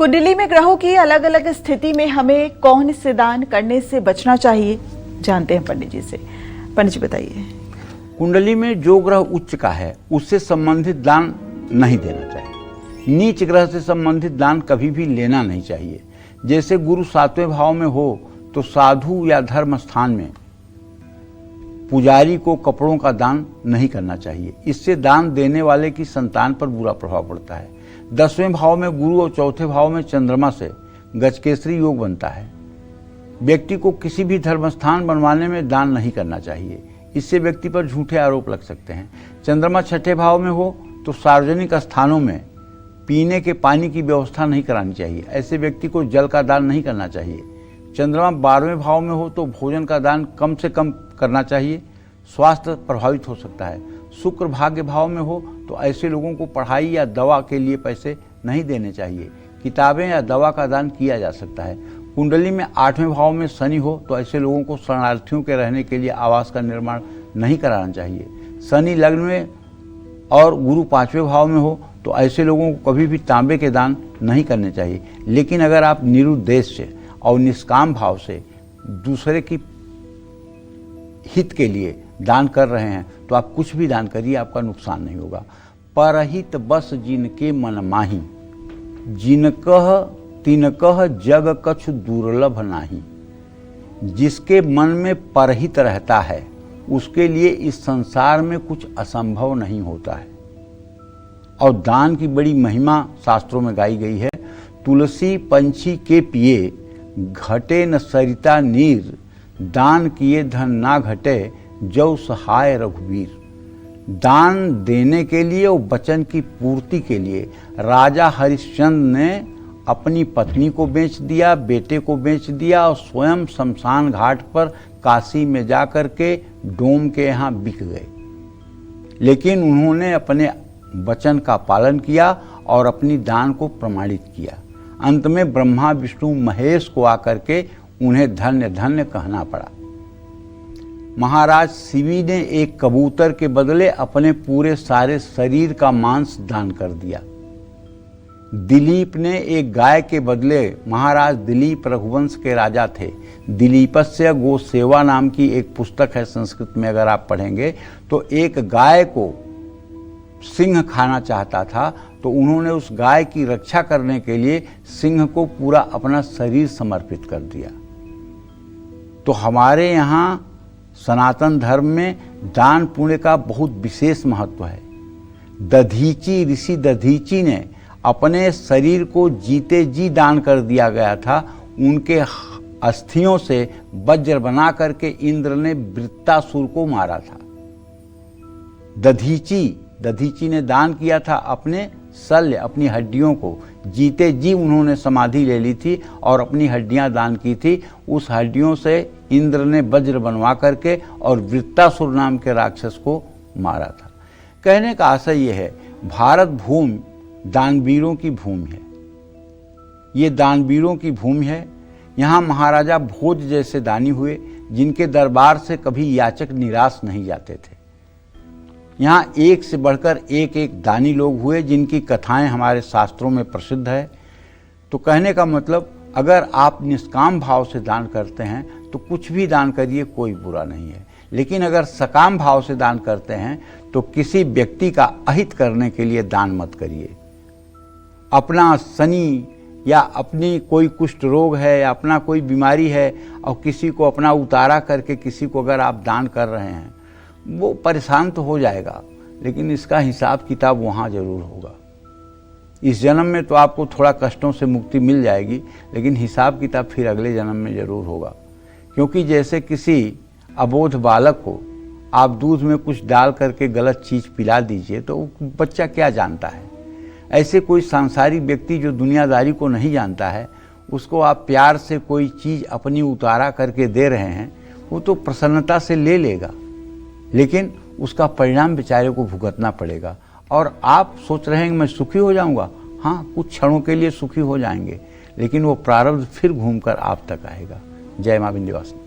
कुंडली में ग्रहों की अलग अलग स्थिति में हमें कौन से दान करने से बचना चाहिए, जानते हैं पंडित जी से। पंडित जी बताइए। कुंडली में जो ग्रह उच्च का है उससे संबंधित दान नहीं देना चाहिए। नीच ग्रह से संबंधित दान कभी भी लेना नहीं चाहिए। जैसे गुरु 7वें भाव में हो तो साधु या धर्म स्थान में पुजारी को कपड़ों का दान नहीं करना चाहिए। इससे दान देने वाले की संतान पर बुरा प्रभाव पड़ता है। 10वें भाव में गुरु और 4थे भाव में चंद्रमा से गजकेसरी योग बनता है। व्यक्ति को किसी भी धर्म स्थान बनवाने में दान नहीं करना चाहिए। इससे व्यक्ति पर झूठे आरोप लग सकते हैं। चंद्रमा 6ठे भाव में हो तो सार्वजनिक स्थानों में पीने के पानी की व्यवस्था नहीं करानी चाहिए। ऐसे व्यक्ति को जल का दान नहीं करना चाहिए। चंद्रमा 12वें भाव में हो तो भोजन का दान कम से कम करना चाहिए। स्वास्थ्य प्रभावित हो सकता है। शुक्र भाग्य भाव में हो तो ऐसे लोगों को पढ़ाई या दवा के लिए पैसे नहीं देने चाहिए। किताबें या दवा का दान किया जा सकता है। कुंडली में 8वें भाव में शनि हो तो ऐसे लोगों को शरणार्थियों के रहने के लिए आवास का निर्माण नहीं कराना चाहिए। शनि लग्न में और गुरु 5वें भाव में हो तो ऐसे लोगों को कभी भी तांबे के दान नहीं करने चाहिए। लेकिन अगर आप निरुद्देश्य और निष्काम भाव से दूसरे की हित के लिए दान कर रहे हैं तो आप कुछ भी दान करिए, आपका नुकसान नहीं होगा। परहित बस जिनके मन माही, जिनकह तिनकह जग कछु दुर्लभ नाही। जिसके मन में परहित रहता है उसके लिए इस संसार में कुछ असंभव नहीं होता है। और दान की बड़ी महिमा शास्त्रों में गाई गई है। तुलसी पंछी के पिए, घटे न सरिता नीर। दान किए धन ना घटे, जो सहाय रघुवीर। दान देने के लिए और वचन की पूर्ति के लिए राजा हरिश्चंद्र ने अपनी पत्नी को बेच दिया, बेटे को बेच दिया और स्वयं शमशान घाट पर काशी में जाकर के डोम के यहाँ बिक गए। लेकिन उन्होंने अपने वचन का पालन किया और अपनी दान को प्रमाणित किया। अंत में ब्रह्मा विष्णु महेश को आकर के उन्हें धन्य धन्य कहना पड़ा। महाराज शिवी ने एक कबूतर के बदले अपने पूरे सारे शरीर का मांस दान कर दिया। दिलीप ने एक गाय के बदले, महाराज दिलीप रघुवंश के राजा थे, दिलीपस्य गो सेवा नाम की एक पुस्तक है संस्कृत में, अगर आप पढ़ेंगे तो एक गाय को सिंह खाना चाहता था तो उन्होंने उस गाय की रक्षा करने के लिए सिंह को पूरा अपना शरीर समर्पित कर दिया। तो हमारे यहाँ सनातन धर्म में दान पुण्य का बहुत विशेष महत्व है। दधीची ऋषि दधीची ने अपने शरीर को जीते जी दान कर दिया गया था। उनके अस्थियों से वज्र बना करके इंद्र ने वृत्तासुर को मारा था। दधीची ने दान किया था अपने शल्य, अपनी हड्डियों को। जीते जी उन्होंने समाधि ले ली थी और अपनी हड्डियां दान की थी। उस हड्डियों से इंद्र ने वज्र बनवा करके और वृत्तासुर नाम के राक्षस को मारा था। कहने का आशय यह है, भारत भूमि दानवीरों की भूमि है। ये दानवीरों की भूमि है। यहाँ महाराजा भोज जैसे दानी हुए जिनके दरबार से कभी याचक निराश नहीं जाते थे। यहाँ एक से बढ़कर एक दानी लोग हुए जिनकी कथाएं हमारे शास्त्रों में प्रसिद्ध है। तो कहने का मतलब, अगर आप निष्काम भाव से दान करते हैं तो कुछ भी दान करिए, कोई बुरा नहीं है। लेकिन अगर सकाम भाव से दान करते हैं तो किसी व्यक्ति का अहित करने के लिए दान मत करिए। अपना शनि या अपनी कोई कुष्ठ रोग है या अपना कोई बीमारी है और किसी को अपना उतारा करके किसी को अगर आप दान कर रहे हैं, वो परेशान तो हो जाएगा, लेकिन इसका हिसाब किताब वहाँ जरूर होगा। इस जन्म में तो आपको थोड़ा कष्टों से मुक्ति मिल जाएगी, लेकिन हिसाब किताब फिर अगले जन्म में जरूर होगा। क्योंकि जैसे किसी अबोध बालक को आप दूध में कुछ डाल करके गलत चीज़ पिला दीजिए तो बच्चा क्या जानता है। ऐसे कोई सांसारिक व्यक्ति जो दुनियादारी को नहीं जानता है, उसको आप प्यार से कोई चीज़ अपनी उतारा करके दे रहे हैं, वो तो प्रसन्नता से ले लेगा, लेकिन उसका परिणाम बेचारे को भुगतना पड़ेगा। और आप सोच रहे हैं कि मैं सुखी हो जाऊंगा। हाँ, कुछ क्षणों के लिए सुखी हो जाएंगे, लेकिन वो प्रारब्ध फिर घूमकर आप तक आएगा। जय मां विंध्यवासिनी।